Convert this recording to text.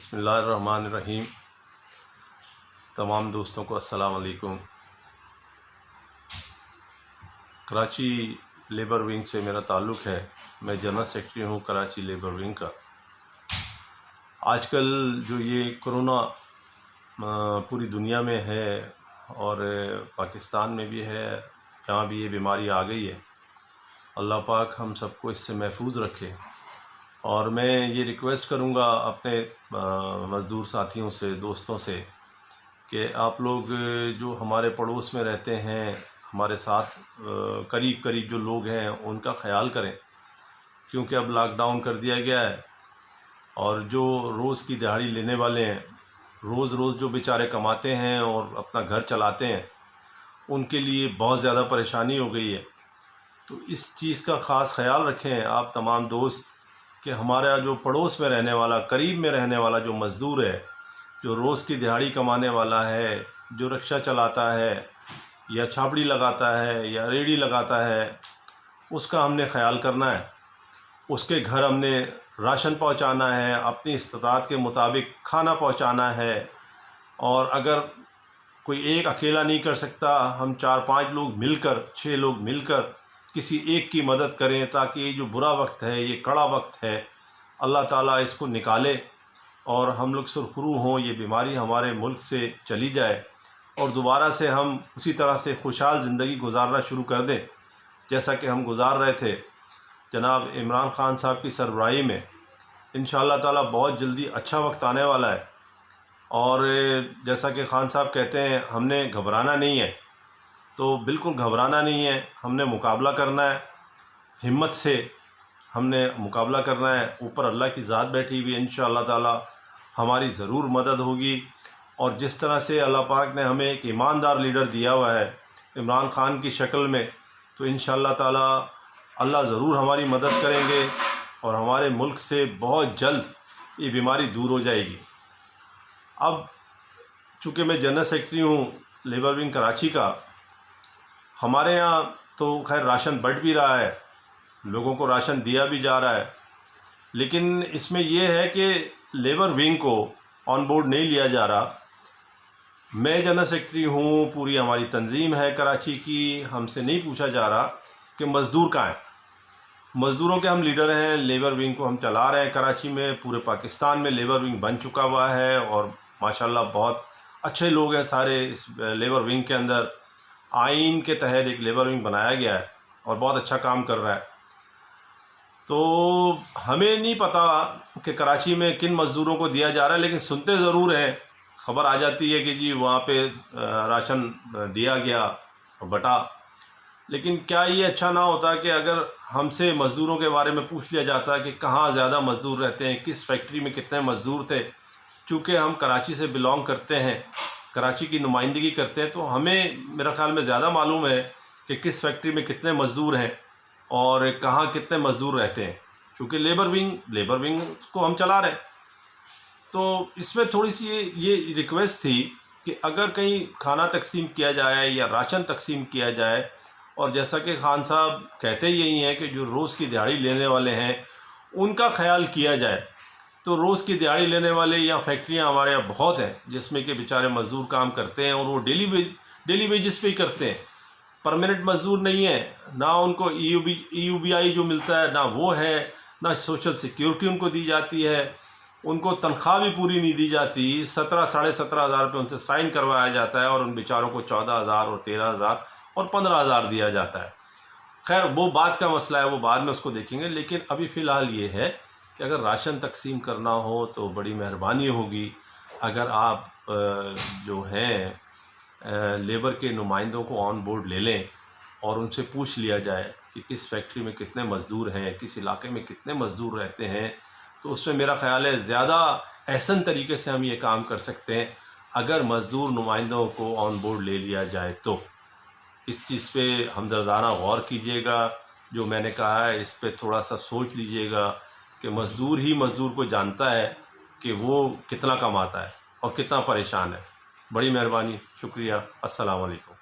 बिस्मिल्लाहिर्रहमानिर्रहीम। तमाम दोस्तों को अस्सलाम वालेकुम। कराची लेबर विंग से मेरा ताल्लुक़ है। मैं जनरल सेक्रेटरी हूँ कराची लेबर विंग का। आजकल जो ये कोरोना पूरी दुनिया में है और पाकिस्तान में भी है, यहाँ भी ये बीमारी आ गई है। अल्लाह पाक हम सबको इससे महफूज रखे। और मैं ये रिक्वेस्ट करूँगा अपने मज़दूर साथियों से, दोस्तों से, कि आप लोग जो हमारे पड़ोस में रहते हैं, हमारे साथ करीब करीब जो लोग हैं, उनका ख्याल करें, क्योंकि अब लॉकडाउन कर दिया गया है। और जो रोज़ की दिहाड़ी लेने वाले हैं, रोज़ रोज़ जो बेचारे कमाते हैं और अपना घर चलाते हैं, उनके लिए बहुत ज़्यादा परेशानी हो गई है। तो इस चीज़ का ख़ास ख्याल रखें आप तमाम दोस्त, कि हमारा जो पड़ोस में रहने वाला, करीब में रहने वाला जो मज़दूर है, जो रोज़ की दिहाड़ी कमाने वाला है, जो रिक्शा चलाता है या छाबड़ी लगाता है या रेड़ी लगाता है, उसका हमने ख्याल करना है। उसके घर हमने राशन पहुंचाना है, अपनी इस्तात के मुताबिक खाना पहुंचाना है। और अगर कोई एक अकेला नहीं कर सकता, हम 4-5 लोग मिलकर, 6 लोग मिलकर किसी एक की मदद करें, ताकि ये जो बुरा वक्त है, ये कड़ा वक्त है, अल्लाह ताला इसको निकाले और हम लोग सुरखरू हों, ये बीमारी हमारे मुल्क से चली जाए और दोबारा से हम उसी तरह से खुशहाल ज़िंदगी गुजारना शुरू कर दें जैसा कि हम गुजार रहे थे जनाब इमरान ख़ान साहब की सरबराही में। इंशाअल्लाह ताला बहुत जल्दी अच्छा वक्त आने वाला है। और जैसा कि ख़ान साहब कहते हैं, हमने घबराना नहीं है, तो बिल्कुल घबराना नहीं है। हमने मुकाबला करना है, हिम्मत से हमने मुकाबला करना है। ऊपर अल्लाह की ज़ात बैठी हुई है, इंशाअल्लाह ताला हमारी ज़रूर मदद होगी। और जिस तरह से अल्लाह पाक ने हमें एक ईमानदार लीडर दिया हुआ है इमरान ख़ान की शक्ल में, तो इंशाअल्लाह ताला अल्लाह ज़रूर हमारी मदद करेंगे और हमारे मुल्क से बहुत जल्द ये बीमारी दूर हो जाएगी। अब चूँकि मैं जनरल सेक्रेटरी हूँ लेबर विंग कराची का, हमारे यहाँ तो खैर राशन बढ़ भी रहा है, लोगों को राशन दिया भी जा रहा है, लेकिन इसमें यह है कि लेबर विंग को ऑन बोर्ड नहीं लिया जा रहा। मैं जनरल सेक्रेटरी हूँ, पूरी हमारी तंजीम है कराची की, हमसे नहीं पूछा जा रहा कि मज़दूर कहाँ हैं। मज़दूरों के हम लीडर हैं, लेबर विंग को हम चला रहे हैं कराची में। पूरे पाकिस्तान में लेबर विंग बन चुका हुआ है और माशाल्लाह बहुत अच्छे लोग हैं सारे इस लेबर विंग के अंदर। आइन के तहत एक लेबर विंग बनाया गया है और बहुत अच्छा काम कर रहा है। तो हमें नहीं पता कि कराची में किन मज़दूरों को दिया जा रहा है, लेकिन सुनते ज़रूर हैं, ख़बर आ जाती है कि जी वहाँ पे राशन दिया गया बटा। लेकिन क्या ये अच्छा ना होता कि अगर हमसे मज़दूरों के बारे में पूछ लिया जाता कि कहाँ ज़्यादा मज़दूर रहते हैं, किस फैक्ट्री में कितने मज़दूर थे। चूँकि हम कराची से बिलोंग करते हैं, कराची की नुमाइंदगी करते हैं, तो हमें मेरा ख़्याल में ज़्यादा मालूम है कि किस फैक्ट्री में कितने मज़दूर हैं और कहाँ कितने मज़दूर रहते हैं, क्योंकि लेबर विंग को हम चला रहे हैं। तो इसमें थोड़ी सी ये रिक्वेस्ट थी कि अगर कहीं खाना तकसीम किया जाए या राशन तकसीम किया जाए, और जैसा कि ख़ान साहब कहते ही यही हैं कि जो रोज़ की दिहाड़ी लेने वाले हैं उनका ख्याल किया जाए। तो रोज़ की दिहाड़ी लेने वाले या फैक्ट्रियां हमारे यहाँ बहुत हैं, जिसमें कि बेचारे मज़दूर काम करते हैं और वो डेली वेजिस पे ही करते हैं, परमानेंट मज़दूर नहीं है। ना उनको EUBI जो मिलता है ना वो है, ना सोशल सिक्योरिटी उनको दी जाती है, उनको तनख्वाह भी पूरी नहीं दी जाती। 17 साढ़े 17 हज़ार रुपये उनसे साइन करवाया जाता है और उन बेचारों को 14,000 और 13,000 और 15,000 दिया जाता है। खैर वो बात का मसला है, वो बाद में उसको देखेंगे। लेकिन अभी फ़िलहाल ये है कि अगर राशन तकसीम करना हो तो बड़ी मेहरबानी होगी अगर आप जो हैं लेबर के नुमाइंदों को ऑन बोर्ड ले लें और उनसे पूछ लिया जाए कि किस फैक्ट्री में कितने मज़दूर हैं, किस इलाके में कितने मज़दूर रहते हैं। तो उसमें मेरा ख़्याल है ज़्यादा एहसन तरीके से हम ये काम कर सकते हैं अगर मज़दूर नुमाइंदों को ऑन बोर्ड ले लिया जाए। तो इस चीज़ पे हमदर्दाना गौर कीजिएगा। जो मैंने कहा है इस पे थोड़ा सा सोच लीजिएगा कि मज़दूर ही मज़दूर को जानता है कि वो कितना कमाता है और कितना परेशान है। बड़ी मेहरबानी, शुक्रिया, अस्सलाम वालेकुम।